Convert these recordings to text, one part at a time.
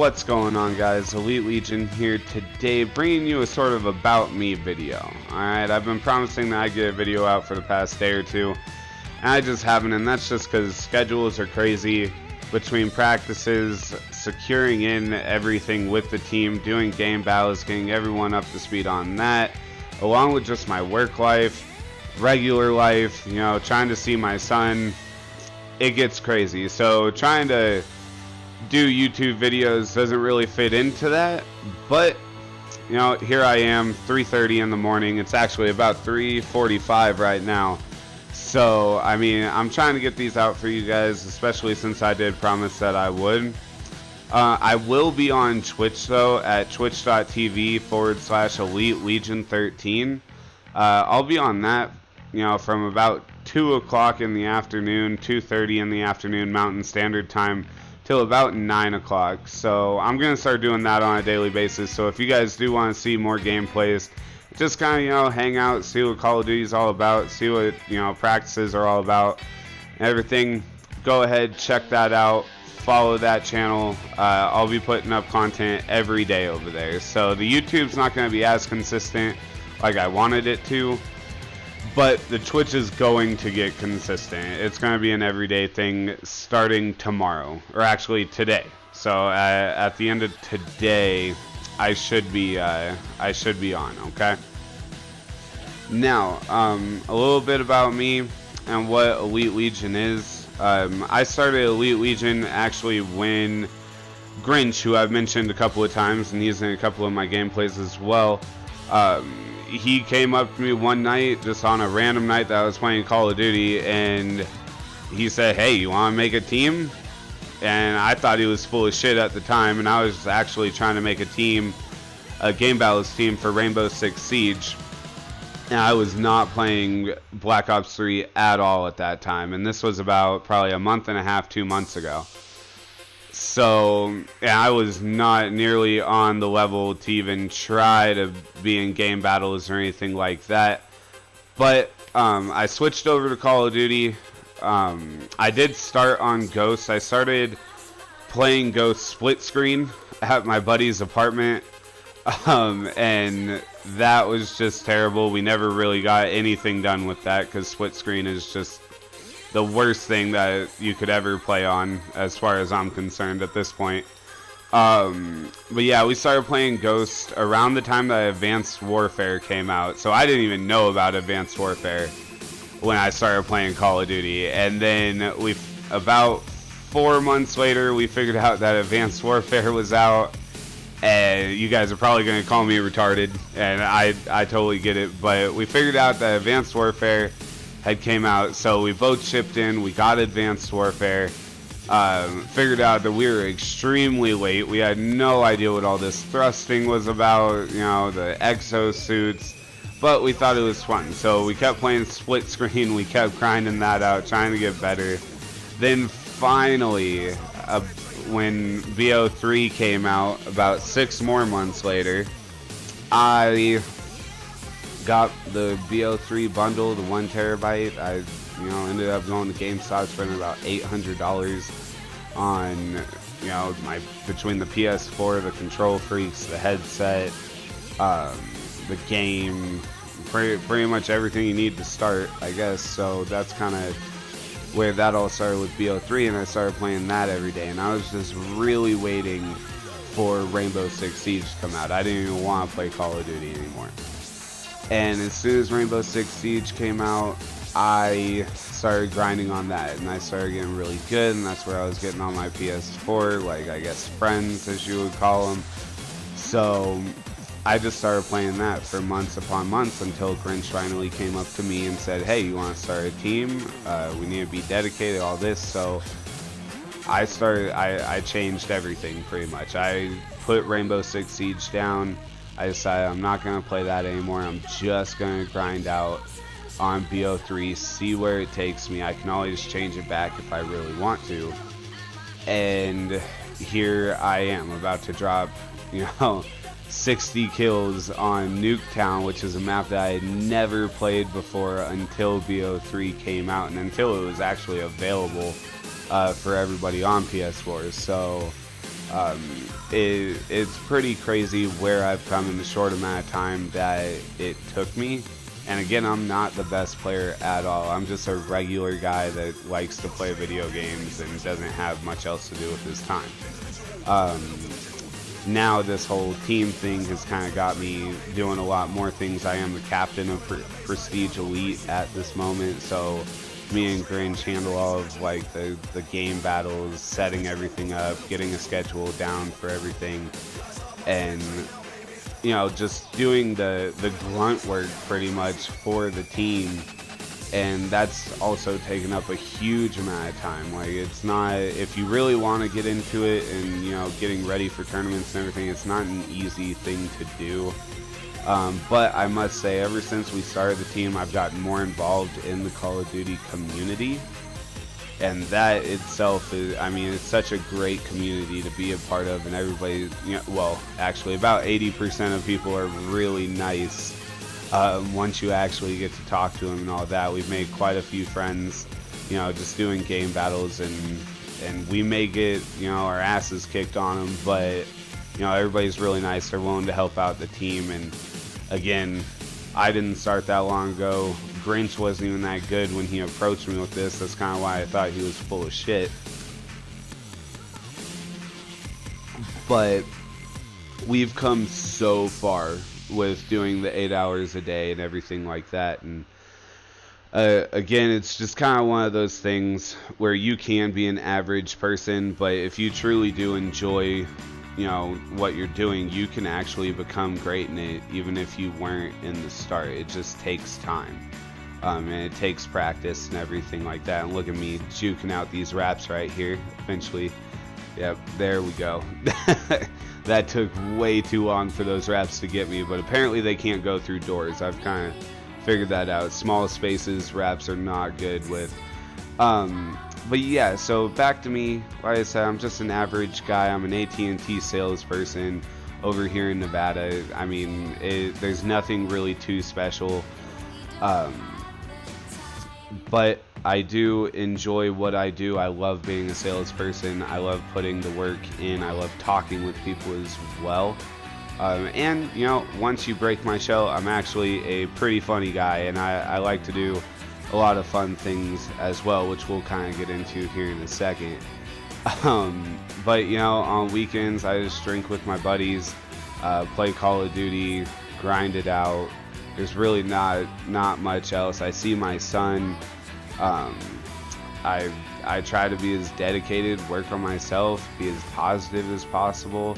What's going on, guys? Elite Legion here today, bringing you a sort of about me video. Alright, I've been promising that I get a video out for the past day or two, and I just haven't, and that's just because schedules are crazy between practices, securing in everything with the team, doing game battles, getting everyone up to speed on that, along with just my work life, regular life, you know, trying to see my son. It gets crazy, so trying to do YouTube videos doesn't really fit into that, but you know, here I am, 3:30 in the morning. It's actually about 3:45 right now, so I mean, I'm trying to get these out for you guys, especially since I did promise that I would. I will be on Twitch though, at twitch.tv/EliteLegion13. I'll be on that, you know, from about 2 o'clock in the afternoon, 2:30 in the afternoon Mountain Standard Time, till about 9 o'clock. So I'm gonna start doing that on a daily basis. So if you guys do want to see more gameplays, just kind of, you know, hang out, see what Call of Duty is all about, see what, you know, practices are all about, everything, go ahead, check that out, follow that channel. I'll be putting up content every day over there. So the YouTube's not going to be as consistent like I wanted it to, but the Twitch is going to get consistent. It's going to be an everyday thing starting tomorrow, or actually today. So at the end of today, I should be on. Okay. Now, a little bit about me and what Elite Legion is. I started Elite Legion actually when Grinch, who I've mentioned a couple of times, and he's in a couple of my gameplays as well. He came up to me one night, just on a random night that I was playing Call of Duty, and he said, "Hey, you want to make a team?" And I thought he was full of shit at the time, and I was actually trying to make a team, a game battles team for Rainbow Six Siege. And I was not playing Black Ops 3 at all at that time, and this was about probably a month and a half, 2 months ago. So yeah, I was not nearly on the level to even try to be in game battles or anything like that. But I switched over to Call of Duty. I did start on Ghost. I started playing Ghost split screen at my buddy's apartment, and that was just terrible. We never really got anything done with that because split screen is just the worst thing that you could ever play on, as far as I'm concerned at this point. But yeah, we started playing Ghost around the time that Advanced Warfare came out, so I didn't even know about Advanced Warfare when I started playing Call of Duty. And then about 4 months later, we figured out that Advanced Warfare was out, and you guys are probably going to call me retarded, and I totally get it, but we figured out that Advanced Warfare had came out, so we both chipped in. We got Advanced Warfare, figured out that we were extremely late. We had no idea what all this thrusting was about, you know, the exosuits, but we thought it was fun, so we kept playing split screen. We kept grinding that out, trying to get better. Then finally, when BO3 came out, about 6 more months later, I got the BO3 bundle, the 1 terabyte. I, you know, ended up going to GameStop, spending about $800 on, you know, between the PS4, the control freaks, the headset, the game, pretty much everything you need to start, I guess. So that's kind of where that all started with BO3, and I started playing that every day. And I was just really waiting for Rainbow Six Siege to come out. I didn't even want to play Call of Duty anymore. And as soon as Rainbow Six Siege came out, I started grinding on that, and I started getting really good, and that's where I was getting on my PS4, like, I guess, friends, as you would call them. So I just started playing that for months upon months until Grinch finally came up to me and said, "Hey, you want to start a team? We need to be dedicated, all this." So I changed everything pretty much. I put Rainbow Six Siege down. I decided I'm not going to play that anymore. I'm just going to grind out on BO3, see where it takes me. I can always change it back if I really want to. And here I am, about to drop, you know, 60 kills on Nuketown, which is a map that I had never played before until BO3 came out, and until it was actually available for everybody on PS4. So It's pretty crazy where I've come in the short amount of time that it took me. And again, I'm not the best player at all. I'm just a regular guy that likes to play video games and doesn't have much else to do with his time. Now this whole team thing has kind of got me doing a lot more things. I am the captain of Prestige Elite at this moment, so me and Grinch handle all of like the game battles, setting everything up, getting a schedule down for everything, and you know, just doing the grunt work pretty much for the team. And that's also taken up a huge amount of time. Like, it's not, if you really want to get into it and, you know, getting ready for tournaments and everything, it's not an easy thing to do. But I must say, ever since we started the team, I've gotten more involved in the Call of Duty community. And that itself is, I mean, it's such a great community to be a part of. And everybody, you know, well, actually about 80% of people are really nice. Once you actually get to talk to them and all that. We've made quite a few friends, you know, just doing game battles, and we may get, you know, our asses kicked on them, but, you know, everybody's really nice. They're willing to help out the team. And again, I didn't start that long ago. Grinch wasn't even that good when he approached me with this. That's kind of why I thought he was full of shit. But we've come so far with doing the 8 hours a day and everything like that. And again, it's just kind of one of those things where you can be an average person, but if you truly do enjoy, you know, what you're doing, you can actually become great in it, even if you weren't in the start. It just takes time, and it takes practice and everything like that. And look at me juking out these wraps right here. Eventually, yep, there we go. That took way too long for those wraps to get me, but apparently they can't go through doors. I've kind of figured that out. Small spaces, wraps are not good with. But yeah, so back to me. Like I said, I'm just an average guy. I'm an AT&T salesperson over here in Nevada. I mean, there's nothing really too special. But I do enjoy what I do. I love being a salesperson. I love putting the work in. I love talking with people as well. And, you know, once you break my shell, I'm actually a pretty funny guy, and I like to do a lot of fun things as well, which we'll kind of get into here in a second. But, you know, on weekends, I just drink with my buddies, play Call of Duty, grind it out. There's really not much else. I see my son. I try to be as dedicated, work on myself, be as positive as possible,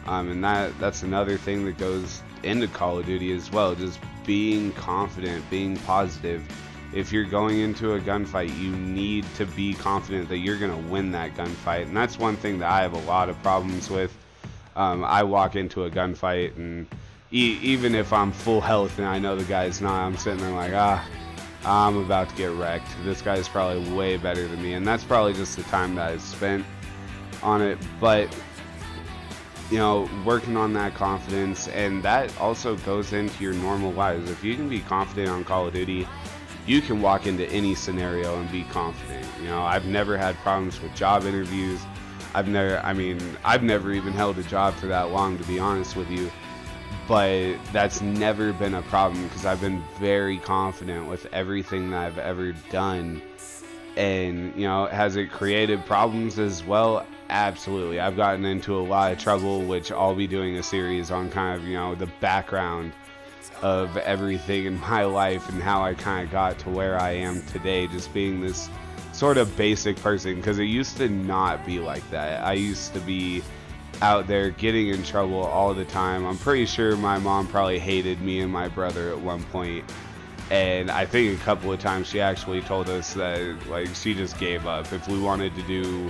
and that's another thing that goes into Call of Duty as well, just being confident, being positive. If you're going into a gunfight, you need to be confident that you're going to win that gunfight, and that's one thing that I have a lot of problems with. I walk into a gunfight, and even if I'm full health and I know the guy's not, I'm sitting there like, I'm about to get wrecked. This guy's probably way better than me, and that's probably just the time that I've spent on it. But, you know, working on that confidence, and that also goes into your normal lives. If you can be confident on Call of Duty, you can walk into any scenario and be confident. You know, I've never had problems with job interviews. I've never even held a job for that long, to be honest with you. But that's never been a problem because I've been very confident with everything that I've ever done. And, you know, has it created problems as well? Absolutely. I've gotten into a lot of trouble, which I'll be doing a series on kind of, you know, the background of everything in my life and how I kind of got to where I am today, just being this sort of basic person, because it used to not be like that. I used to be out there getting in trouble all the time. I'm pretty sure my mom probably hated me and my brother at one point, and I think a couple of times she actually told us that, like, she just gave up. If we wanted to do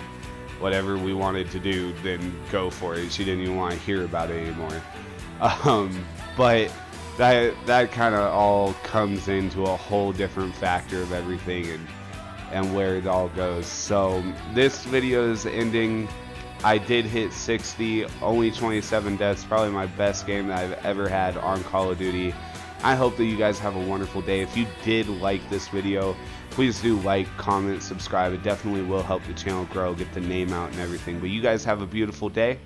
whatever we wanted to do, then go for it. She didn't even want to hear about it anymore. But that kind of all comes into a whole different factor of everything and where it all goes. So this video is ending. I did hit 60, only 27 deaths, probably my best game that I've ever had on Call of Duty. I hope that you guys have a wonderful day. If you did like this video, please do like, comment, subscribe. It definitely will help the channel grow, get the name out and everything. But you guys have a beautiful day.